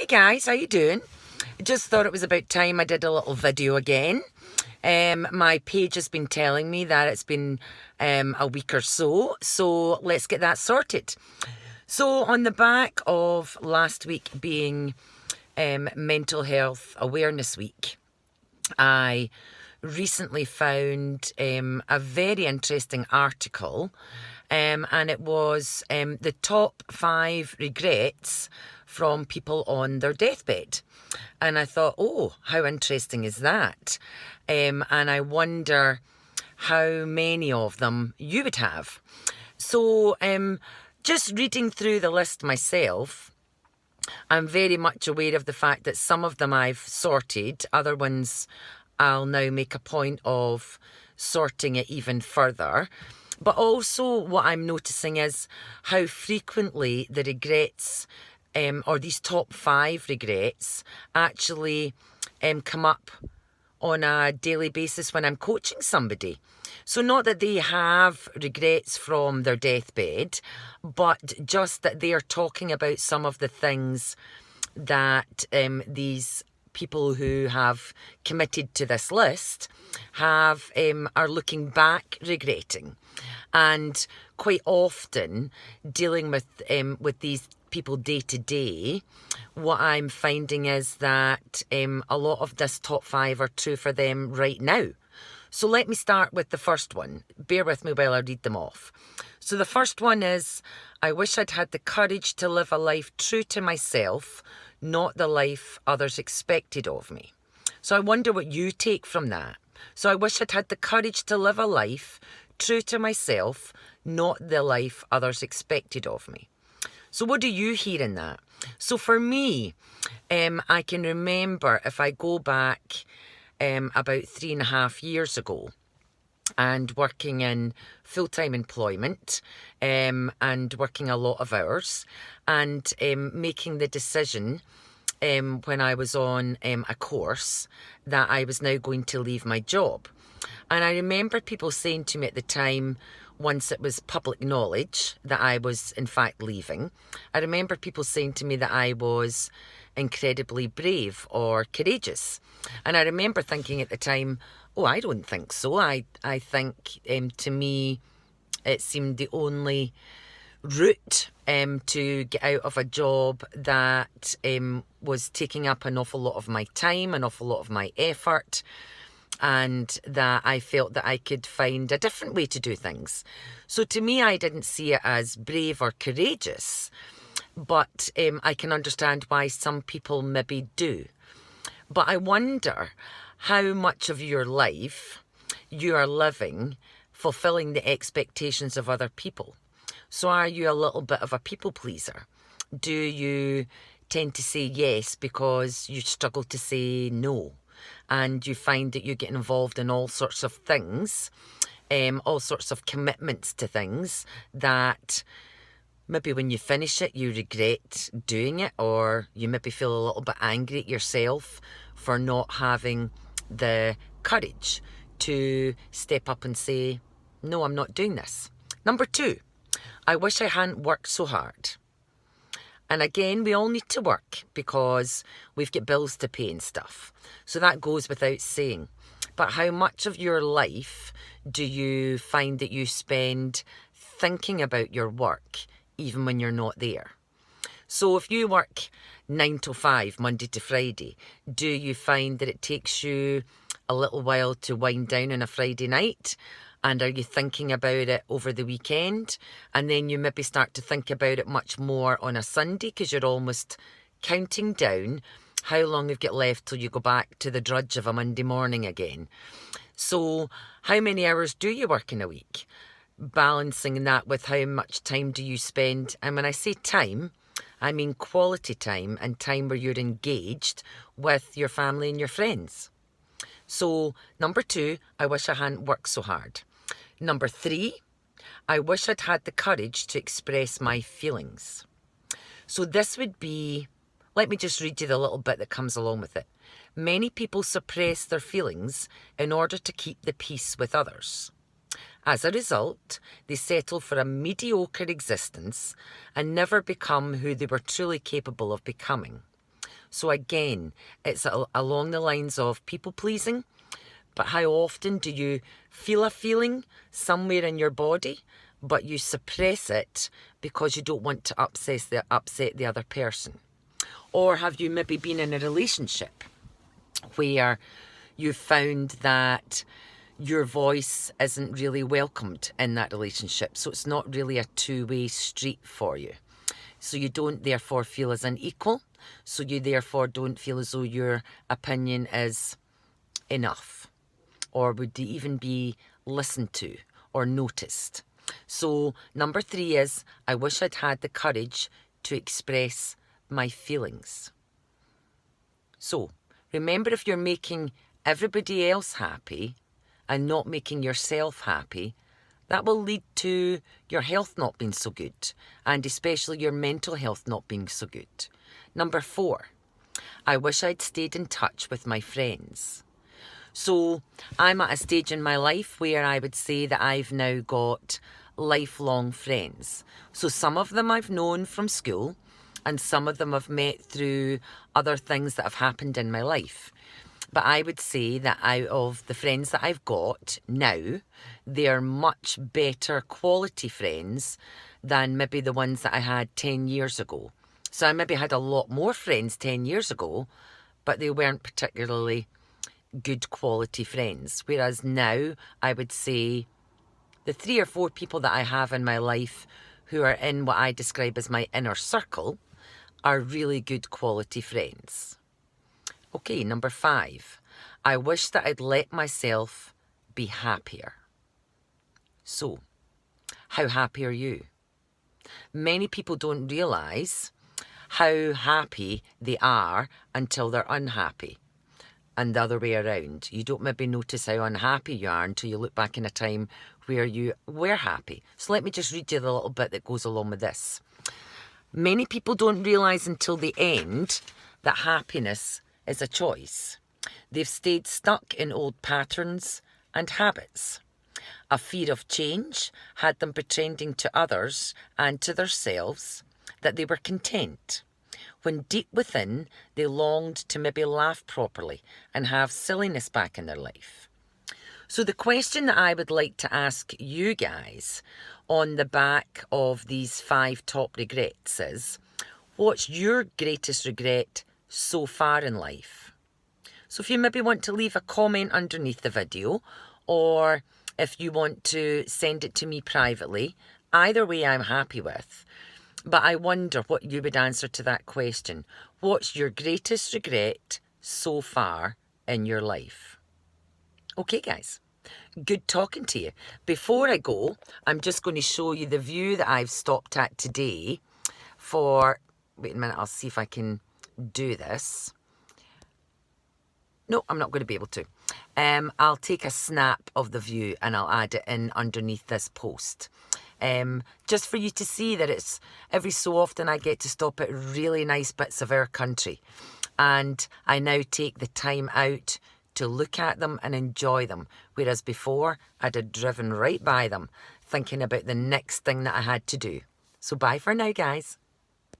Hey guys, how you doing? Just thought it was about time I did a little video again. My page has been telling me that it's been a week or so let's get that sorted. So on the back of last week being Mental Health Awareness Week, I recently found a very interesting article, and it was the top 5 regrets from people on their deathbed. And I thought, oh, how interesting is that? And I wonder how many of them you would have. So just reading through the list myself, I'm very much aware of the fact that some of them I've sorted, other ones I'll now make a point of sorting it even further. But also what I'm noticing is how frequently the regrets, or these top 5 regrets, actually come up on a daily basis when I'm coaching somebody. So not that they have regrets from their deathbed, but just that they are talking about some of the things that these people who have committed to this list have are looking back regretting. And quite often dealing with these people day to day, what I'm finding is that a lot of this top 5 are true for them right now. So let me start with the first one. Bear with me while I read them off. So the first one is, I wish I'd had the courage to live a life true to myself, not the life others expected of me. So I wonder what you take from that. So I wish I'd had the courage to live a life true to myself, not the life others expected of me. So what do you hear in that? So for me, I can remember, if I go back about 3.5 years ago, and working in full-time employment, and working a lot of hours, and making the decision when I was on a course that I was now going to leave my job. And I remember people saying to me at the time, once it was public knowledge that I was in fact leaving, I remember people saying to me that I was incredibly brave or courageous. And I remember thinking at the time, oh, I don't think so. I think to me it seemed the only route to get out of a job that was taking up an awful lot of my time, an awful lot of my effort, and that I felt that I could find a different way to do things. So to me, I didn't see it as brave or courageous, but I can understand why some people maybe do. But I wonder how much of your life you are living fulfilling the expectations of other people. So are you a little bit of a people pleaser? Do you tend to say yes because you struggle to say no? And you find that you get involved in all sorts of things, all sorts of commitments to things that maybe when you finish it, you regret doing it, or you maybe feel a little bit angry at yourself for not having the courage to step up and say, no, I'm not doing this. Number 2, I wish I hadn't worked so hard. And again, we all need to work because we've got bills to pay and stuff. So that goes without saying. But how much of your life do you find that you spend thinking about your work even when you're not there? So if you work 9 to 5, Monday to Friday, do you find that it takes you a little while to wind down on a Friday night? And are you thinking about it over the weekend? And then you maybe start to think about it much more on a Sunday because you're almost counting down how long you've got left till you go back to the drudge of a Monday morning again. So how many hours do you work in a week? Balancing that with how much time do you spend? And when I say time, I mean quality time and time where you're engaged with your family and your friends. So number 2, I wish I hadn't worked so hard. Number 3, I wish I'd had the courage to express my feelings. So this would be, let me just read you the little bit that comes along with it. Many people suppress their feelings in order to keep the peace with others. As a result, they settle for a mediocre existence and never become who they were truly capable of becoming. So again, it's along the lines of people pleasing, but how often do you feel a feeling somewhere in your body, but you suppress it because you don't want to upset the other person? Or have you maybe been in a relationship where you found that your voice isn't really welcomed in that relationship, so it's not really a two-way street for you? So you don't therefore feel as an equal, so you therefore don't feel as though your opinion is enough, or would even be listened to or noticed. So number 3 is, I wish I'd had the courage to express my feelings. So remember, if you're making everybody else happy and not making yourself happy, that will lead to your health not being so good, and especially your mental health not being so good. Number 4, I wish I'd stayed in touch with my friends. So I'm at a stage in my life where I would say that I've now got lifelong friends. So some of them I've known from school, and some of them I've met through other things that have happened in my life. But I would say that out of the friends that I've got now, they're much better quality friends than maybe the ones that I had 10 years ago. So I maybe had a lot more friends 10 years ago, but they weren't particularly good quality friends. Whereas now, I would say the 3 or 4 people that I have in my life who are in what I describe as my inner circle are really good quality friends. Okay, number 5, I wish that I'd let myself be happier. So, how happy are you? Many people don't realise how happy they are until they're unhappy, and the other way around. You don't maybe notice how unhappy you are until you look back in a time where you were happy. So let me just read you the little bit that goes along with this. Many people don't realise until the end that happiness is a choice. They've stayed stuck in old patterns and habits. A fear of change had them pretending to others and to themselves that they were content, when deep within they longed to maybe laugh properly and have silliness back in their life. So the question that I would like to ask you guys on the back of these 5 top regrets is, what's your greatest regret so far in life? So if you maybe want to leave a comment underneath the video, or if you want to send it to me privately, either way I'm happy with. But I wonder what you would answer to that question. What's your greatest regret so far in your life? Okay, guys. Good talking to you. Before I go, I'm just going to show you the view that I've stopped at today for... Wait a minute, I'll see if I can do this. No, I'm not going to be able to. I'll take a snap of the view and I'll add it in underneath this post. Just for you to see that it's every so often I get to stop at really nice bits of our country, and I now take the time out to look at them and enjoy them, whereas before I'd have driven right by them thinking about the next thing that I had to do. So bye for now, guys.